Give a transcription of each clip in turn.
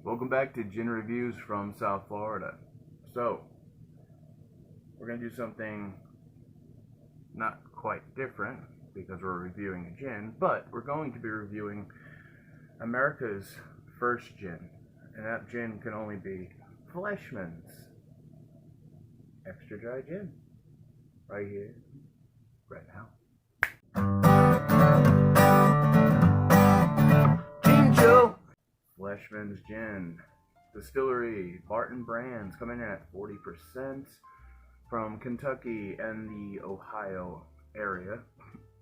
Welcome back to Gin Reviews from South Florida. So, we're going to do something not quite different because we're reviewing a gin, but we're going to be reviewing America's first gin. And that gin can only be Fleischmann's Extra Dry Gin. Right here, right now. GinJoe! Fleischmann's Gin. Distillery, Barton Brands, coming in at 40% from Kentucky and the Ohio area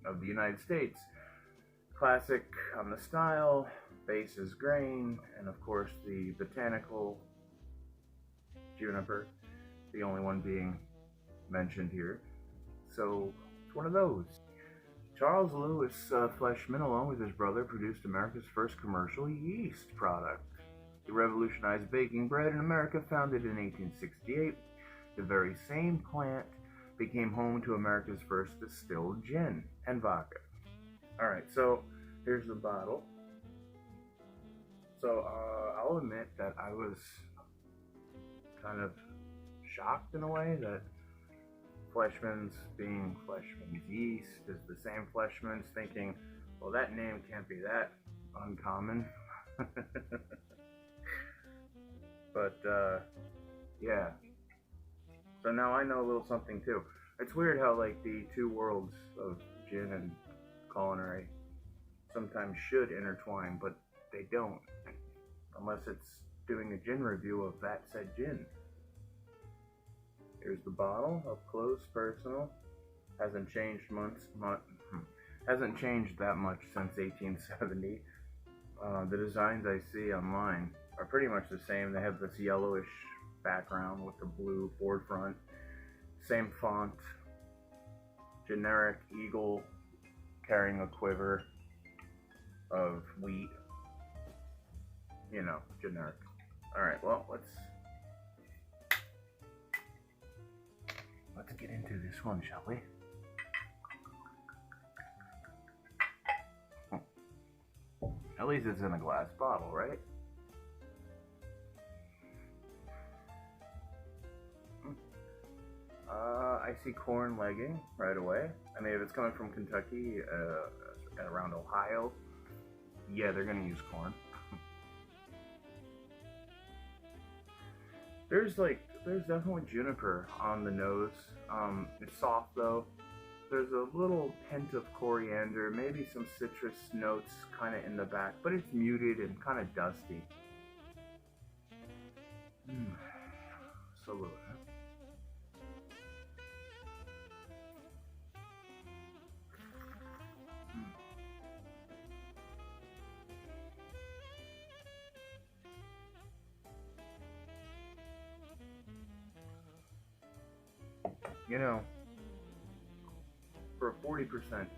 of the United States. Classic on the style, base is grain, and of course the botanical juniper, the only one being mentioned here. So it's one of those. Charles Louis Fleischmann, along with his brother, produced America's first commercial yeast product. He revolutionized baking bread in America, founded in 1868. The very same plant became home to America's first distilled gin and vodka. Alright, so here's the bottle. So I'll admit that I was kind of shocked in a way that Fleischmann's being Fleischmann's yeast is the same Fleischmann's, thinking, well, that name can't be that uncommon. But yeah, so now I know a little something too. It's weird how like the two worlds of gin and culinary sometimes should intertwine, but they don't, unless it's doing a gin review of that said gin. Here's the bottle, up close, personal. Hasn't changed hasn't changed that much since 1870. The designs I see online are pretty much the same. They have this yellowish background with the blue forefront. Same font. Generic eagle carrying a quiver of wheat. You know, generic. Alright, well, let's get into this one, shall we? At least it's in a glass bottle, right? I see corn legging right away. I mean, if it's coming from Kentucky, around Ohio, yeah, they're gonna use corn. There's definitely juniper on the nose. It's soft though. There's a little hint of coriander, maybe some citrus notes kind of in the back, but it's muted and kind of dusty. Salute. You know, for a 40%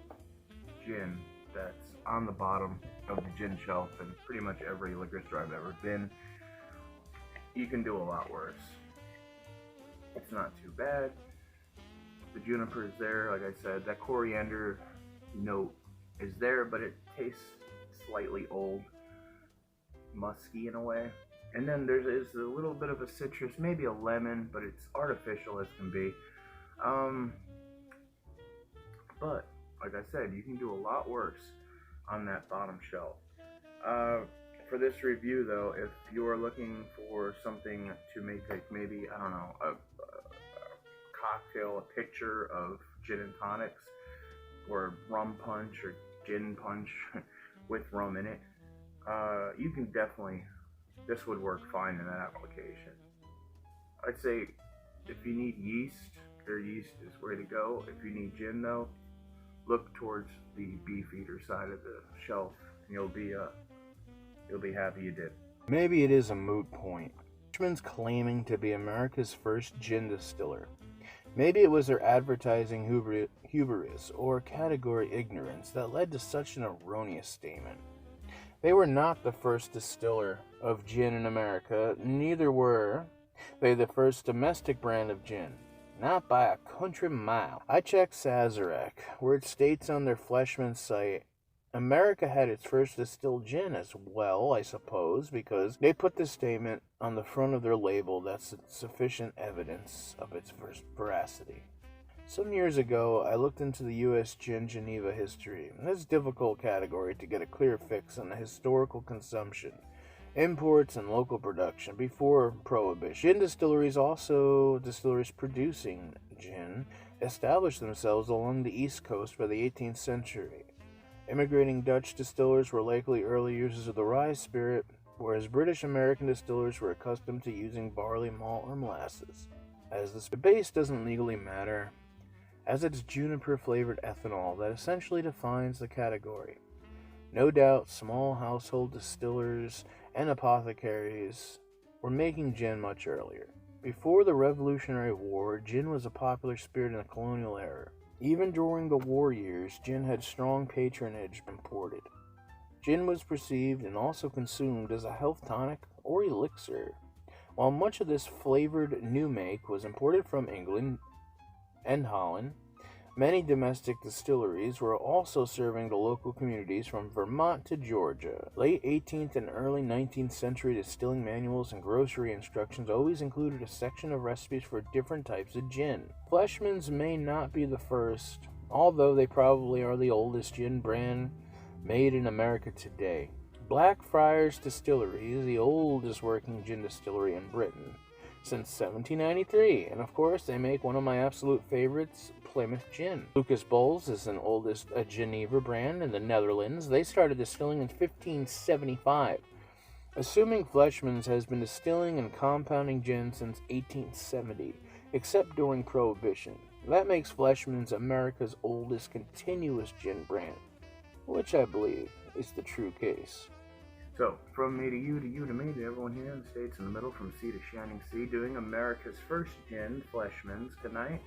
gin that's on the bottom of the gin shelf in pretty much every liquor store I've ever been, you can do a lot worse. It's not too bad. The juniper is there, like I said. That coriander note is there, but it tastes slightly old, musky in a way. And then there's a little bit of a citrus, maybe a lemon, but it's artificial as can be. But like I said, you can do a lot worse on that bottom shelf. For this review though, if you're looking for something to make, like maybe, I don't know, a cocktail, a picture of gin and tonics, or rum punch or gin punch with rum in it, you can definitely, this would work fine in that application. I'd say if you need yeast, their yeast is way to go. If you need gin though, look towards the beefeater side of the shelf, and you'll be happy you did. Maybe it is a moot point. Fleischmann's claiming to be America's first gin distiller. Maybe it was their advertising hubris or category ignorance that led to such an erroneous statement. They were not the first distiller of gin in America, neither were they the first domestic brand of gin. Not by a country mile. I checked Sazerac, where it states on their Fleischmann site America had its first distilled gin as well, I suppose, because they put this statement on the front of their label that's sufficient evidence of its veracity. Some years ago, I looked into the U.S. gin Geneva history. It's a difficult category to get a clear fix on the historical consumption, imports, and local production before Prohibition. Gin distilleries, also distilleries producing gin, established themselves along the East Coast by the 18th century. Immigrating Dutch distillers were likely early users of the rye spirit, whereas British American distillers were accustomed to using barley malt or molasses. As the base doesn't legally matter, as it's juniper-flavored ethanol that essentially defines the category. No doubt, small household distillers and apothecaries were making gin much earlier. Before the Revolutionary War, gin was a popular spirit in the colonial era. Even during the war years, gin had strong patronage imported. Gin was perceived and also consumed as a health tonic or elixir. While much of this flavored new make was imported from England and Holland, many domestic distilleries were also serving the local communities from Vermont to Georgia. Late 18th and early 19th century distilling manuals and grocery instructions always included a section of recipes for different types of gin. Fleischmann's may not be the first, although they probably are the oldest gin brand made in America today. Blackfriars Distillery is the oldest working gin distillery in Britain since 1793, and of course they make one of my absolute favorites, Plymouth Gin. Lucas Bols is an oldest Geneva brand in the Netherlands. They started distilling in 1575. Assuming Fleischmann's has been distilling and compounding gin since 1870, except during Prohibition. That makes Fleischmann's America's oldest continuous gin brand, which I believe is the true case. So, from me to you to me, to everyone here in the States in the middle, from sea to shining sea, doing America's first gin, Fleischmann's, tonight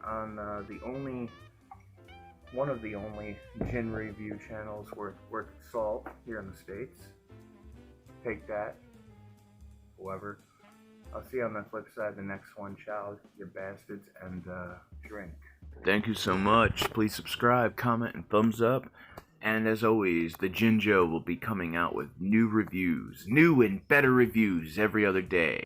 on one of the only gin review channels worth salt here in the States. Take that, whoever. I'll see you on the flip side, the next one. Ciao, you bastards, and drink. Thank you so much. Please subscribe, comment, and thumbs up. And as always, the GinJoe will be coming out with new reviews, new and better reviews every other day.